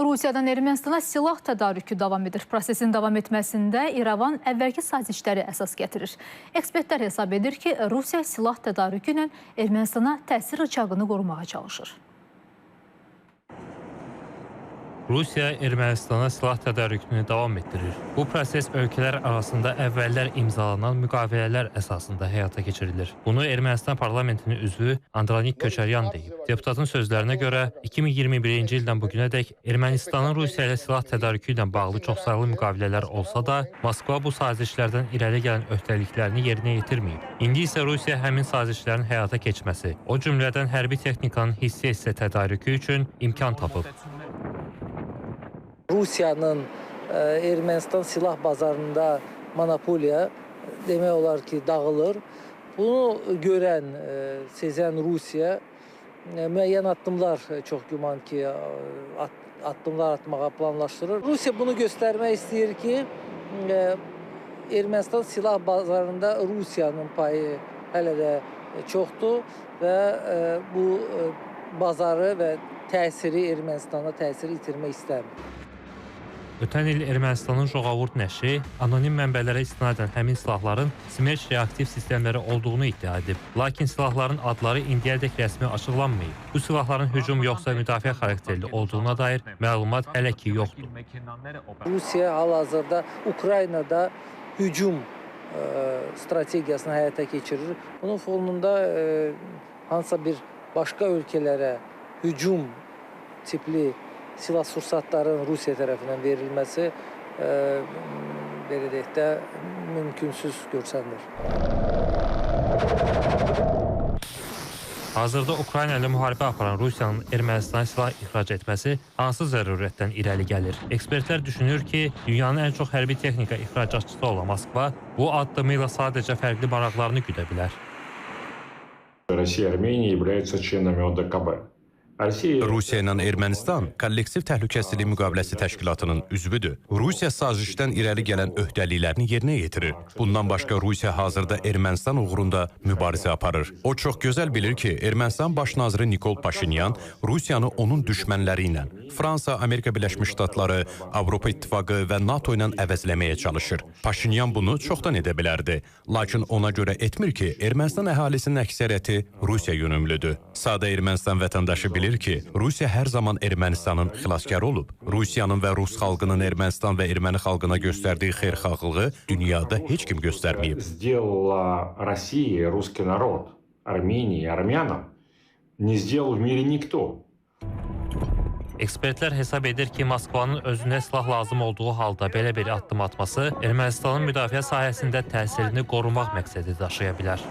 Rusiyadan Ermənistana silah tədarükü davam edir. Prosesin davam etməsində İrəvan əvvəlki sazişləri əsas gətirir. Ekspertlər hesab edir ki, Rusiya silah tədarükü ilə Ermənistana təsir rıçağını qorumağa çalışır. Rusiya Ermənistana silah tədarükünü davam etdirir. Bu proses ölkələr arasında əvvəllər imzalanan müqavilələr əsasında həyata keçirilir. Bunu Ermənistan parlamentinin üzvü Andranik Köçəryan deyib. Deputatın sözlərinə görə 2021-ci ildən bugünədək Ermənistanın Rusiya ilə silah tədarükü ilə bağlı çoxsaylı müqavilələr olsa da, Moskva bu sazişlərdən irəli gələn öhdəliklərini yerinə yetirməyib. İndi isə Rusiya həmin sazişlərin həyata keçməsi, o cümlədən hərbi texnikanın hissə tədarükü üçün imkan tapıb. Rusiyanın Ermənistan silah bazarında monopoliya demək olar ki dağılır. Bunu görən, sezən Rusiya müəyyən addımlar çox güman ki addımlar atmağa planlaşdırır. Rusiya bunu göstərmək istəyir ki, Ermənistan silah bazarında Rusiyanın payı hələ də çoxdur və bu bazarı və təsiri Ermənistana təsir itirmək istəmir. Ötən il Ermənistanın Joğavurt nəşri anonim mənbələrə istinadən həmin silahların Smerç reaktiv sistemləri olduğunu iddia edib. Lakin silahların adları indiyədək rəsmi açıqlanmayıb. Bu silahların hücum yoxsa müdafiə xarakterli olduğuna dair məlumat hələ ki yoxdur. Rusiya hal-hazırda Ukraynada hücum strategiyasını həyata keçirir. Bunun fonunda hansısa bir başqa ölkələrə hücum tipli silah sursatların Rusiya tərəfindən verilməsi belə deyək də mümkünsüz görsənilir. Hazırda Ukrayna ilə müharibə aparan Rusiyanın Ermənistana silah ixrac etməsi hansı zərurətdən irəli gəlir? Ekspertlər düşünür ki, dünyanın ən çox hərbi texnika ixracatçısı olan Moskva bu addımıyla sadəcə fərqli maraqlarını güdə bilər. Россия и Армения являются членами ОДКБ. Rusiya ilə Ermənistan kollektiv təhlükəsizlik müqaviləsi təşkilatının üzvüdür. Rusiya sazişdən irəli gələn öhdəliklərini yerinə yetirir. Bundan başqa Rusiya hazırda Ermənistan uğrunda mübarizə aparır. O çox gözəl bilir ki, Ermənistan baş naziri Nikol Paşinyan Rusiyanı onun düşmənləri ilə, Fransa, Amerika Birləşmiş Ştatları, Avropa İttifaqı və NATO ilə əvəzləməyə çalışır. Paşinyan bunu çoxdan edə bilərdi. Lakin ona görə etmir ki, Ermənistan əhalisinin əksəriyyəti Rusiya yönümlüdür. Sadə Ermənistan vətəndaşı bilir ki, Rusiya hər zaman Ermənistanın xilaskarı olub. Rusiyanın və Rus xalqının Ermənistan və erməni xalqına göstərdiyi xeyirxahlığı dünyada heç kim göstərməyib. Сделала Россия, русский народ, Армении, армянам, не сделал в мире никто. Ekspertlər hesab edir ki, Moskvanın özünə silah lazım olduğu halda belə bir addım atması Ermənistanın müdafiə sahəsində təsirini qorumaq məqsədi daşıya bilər.